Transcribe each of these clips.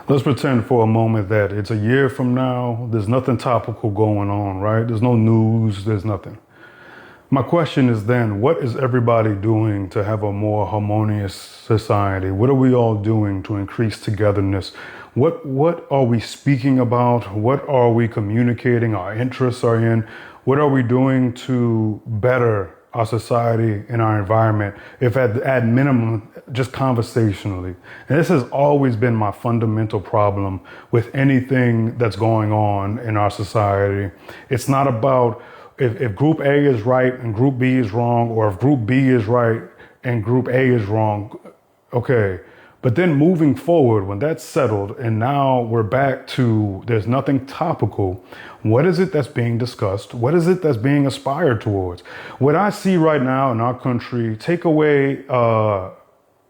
Let's pretend for a moment that it's a year from now. There's nothing topical going on, right? There's no news, there's nothing. My question is then, what is everybody doing to have a more harmonious society? What are we all doing to increase togetherness? What are we speaking about? What are we communicating our interests are in? What are we doing to better our society and our environment, if at minimum, just conversationally? And this has always been my fundamental problem with anything that's going on in our society. It's not about if group A is right and group B is wrong, or if group B is right and group A is wrong, okay. But then moving forward, when that's settled and now we're back to there's nothing topical, what is it that's being discussed? What is it that's being aspired towards? What I see right now in our country, take away the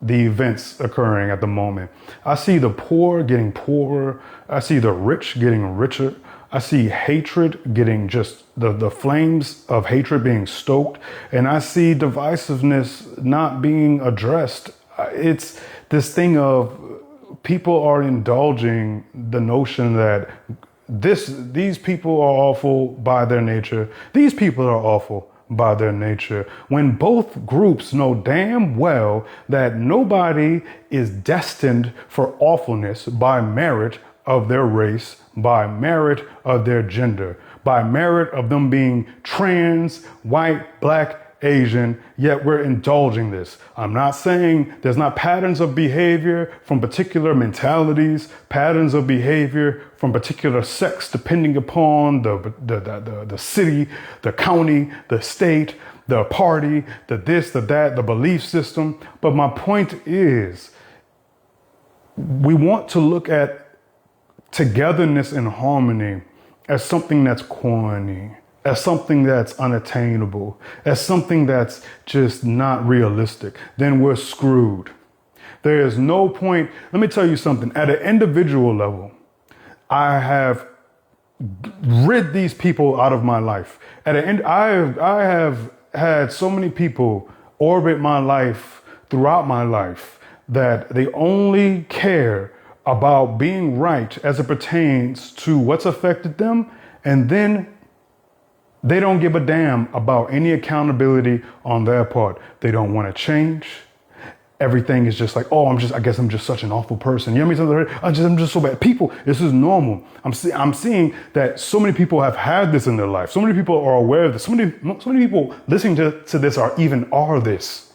events occurring at the moment. I see the poor getting poorer. I see the rich getting richer. I see hatred getting just the flames of hatred being stoked. And I see divisiveness not being addressed. It's this thing of people are indulging the notion that these people are awful by their nature. These people are awful by their nature, when both groups know damn well that nobody is destined for awfulness by merit of their race, by merit of their gender, by merit of them being trans, white, black, Asian, yet we're indulging this. I'm not saying there's not patterns of behavior from particular mentalities, patterns of behavior from particular sects, depending upon the city, the county, the state, the party, the this, the that, the belief system. But my point is, we want to look at togetherness and harmony as something that's corny, as something that's unattainable, as something that's just not realistic. Then we're screwed. There is no point. Let me tell you something. At an individual level, I have rid these people out of my life. I have had so many people orbit my life throughout my life that they only care about being right as it pertains to what's affected them, and then they don't give a damn about any accountability on their part. They don't want to change. Everything is just like, oh, I guess I'm just such an awful person. You know what I mean? I'm just so bad. People, this is normal. I'm seeing that so many people have had this in their life. So many people are aware of this. So many people listening to this are this.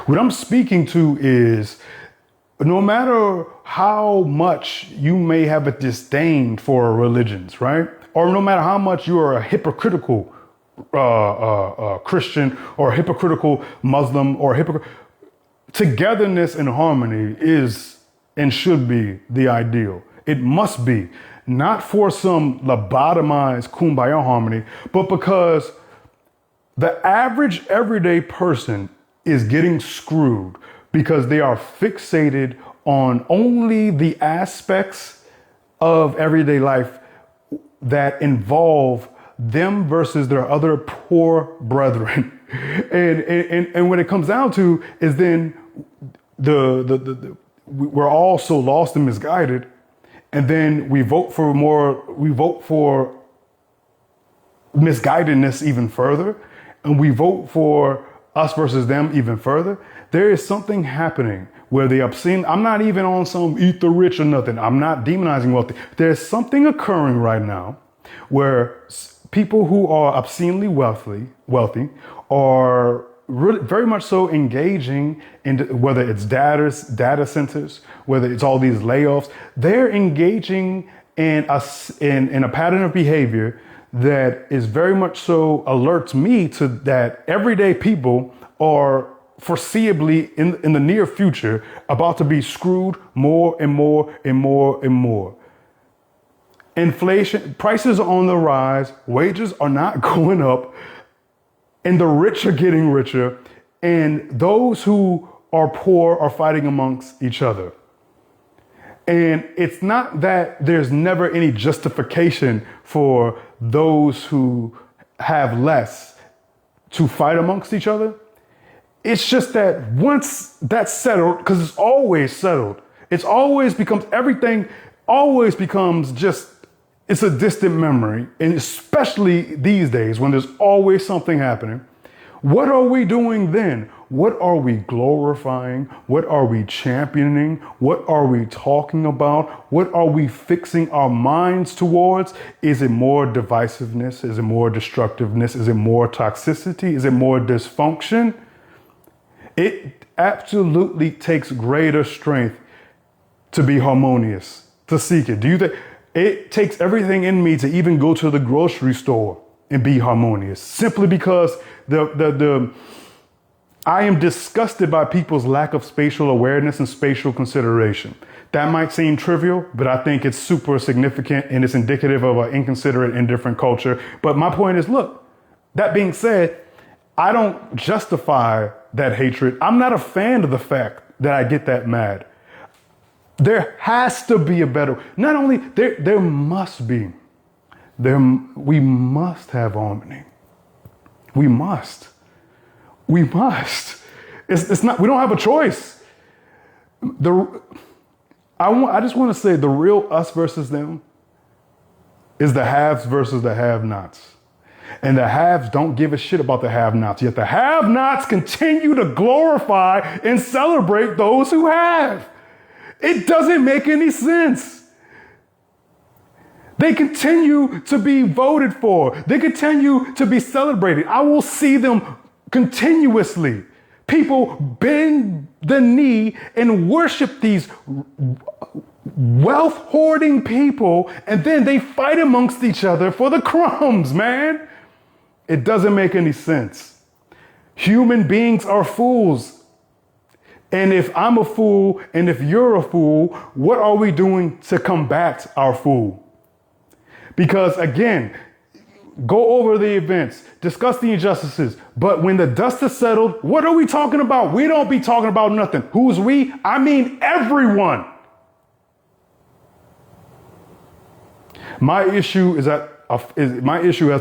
What I'm speaking to is, no matter how much you may have a disdain for religions, right? Or no matter how much you are a hypocritical Christian or a hypocritical Muslim or togetherness and harmony is and should be the ideal. It must be, not for some lobotomized kumbaya harmony, but because the average everyday person is getting screwed because they are fixated on only the aspects of everyday life that involve them versus their other poor brethren. And what it comes down to is then we're all so lost and misguided, and then we vote for misguidedness even further, and we vote for us versus them even further. There is something happening where the obscene, I'm not even on some eat the rich or nothing. I'm not demonizing wealthy. There's something occurring right now where people who are obscenely wealthy are really, very much so engaging in, whether it's data centers, whether it's all these layoffs, they're engaging in a pattern of behavior that is very much so alerts me to that everyday people are foreseeably in the near future about to be screwed more and more and more and more. Inflation, prices are on the rise, wages are not going up, and the rich are getting richer, and those who are poor are fighting amongst each other. And it's not that there's never any justification for those who have less to fight amongst each other. It's just that once that's settled, because it's always settled, It's always becomes everything always becomes just it's a distant memory. And especially these days when there's always something happening. What are we doing then? What are we glorifying? What are we championing? What are we talking about? What are we fixing our minds towards? Is it more divisiveness? Is it more destructiveness? Is it more toxicity? Is it more dysfunction? It absolutely takes greater strength to be harmonious, to seek it. Do you think it takes everything in me to even go to the grocery store and be harmonious? Simply because I am disgusted by people's lack of spatial awareness and spatial consideration. That might seem trivial, but I think it's super significant and it's indicative of an inconsiderate, indifferent culture. But my point is, look, that being said, I don't justify that hatred. I'm not a fan of the fact that I get that mad. There has to be a better, not only, there must be, we must have harmony. We must. It's not, we don't have a choice. I just want to say the real us versus them is the haves versus the have-nots. And the haves don't give a shit about the have-nots, yet the have-nots continue to glorify and celebrate those who have. It doesn't make any sense. They continue to be voted for. They continue to be celebrated. I will see them continuously. People bend the knee and worship these wealth hoarding people, and then they fight amongst each other for the crumbs, man. It doesn't make any sense. Human beings are fools. And if I'm a fool and if you're a fool, what are we doing to combat our fool? Because again, go over the events, discuss the injustices, but when the dust is settled, what are we talking about? We don't be talking about nothing. Who's we? I mean everyone. My issue has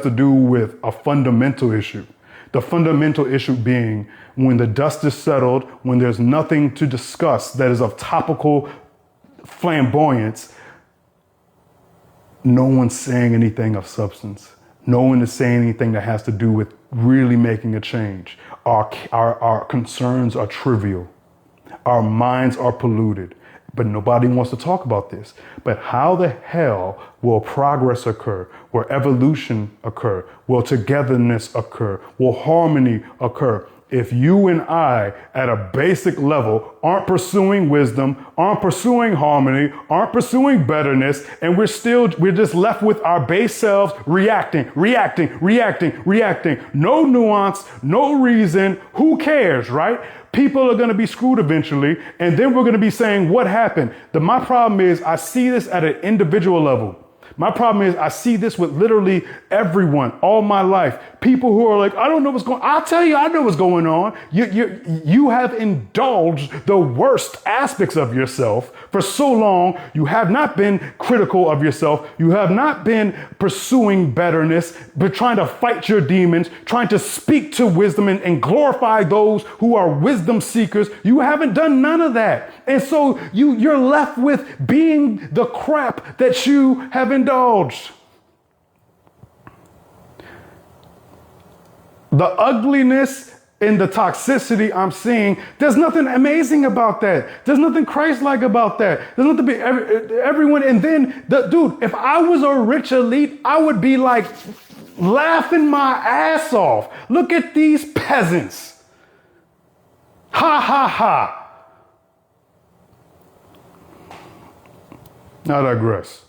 to do with a fundamental issue. The fundamental issue being when the dust is settled, when there's nothing to discuss that is of topical flamboyance, no one's saying anything of substance. No one is saying anything that has to do with really making a change. Our concerns are trivial. Our minds are polluted. But nobody wants to talk about this. But how the hell will progress occur? Will evolution occur? Will togetherness occur? Will harmony occur? If you and I, at a basic level, aren't pursuing wisdom, aren't pursuing harmony, aren't pursuing betterness, and we're just left with our base selves reacting. No nuance, no reason. Who cares, right? People are going to be screwed eventually, and then we're going to be saying, what happened? My problem is I see this at an individual level. My problem is I see this with literally everyone all my life. People who are like, I don't know what's going on. I'll tell you, I know what's going on. You have indulged the worst aspects of yourself for so long. You have not been critical of yourself. You have not been pursuing betterness, but trying to fight your demons, trying to speak to wisdom and glorify those who are wisdom seekers. You haven't done none of that. And so you're left with being the crap that you have indulged. The ugliness and the toxicity I'm seeing, there's nothing amazing about that. There's nothing Christ-like about that. There's nothing to be everyone. And then, dude, if I was a rich elite, I would be like laughing my ass off. Look at these peasants. Ha, ha, ha. I digress.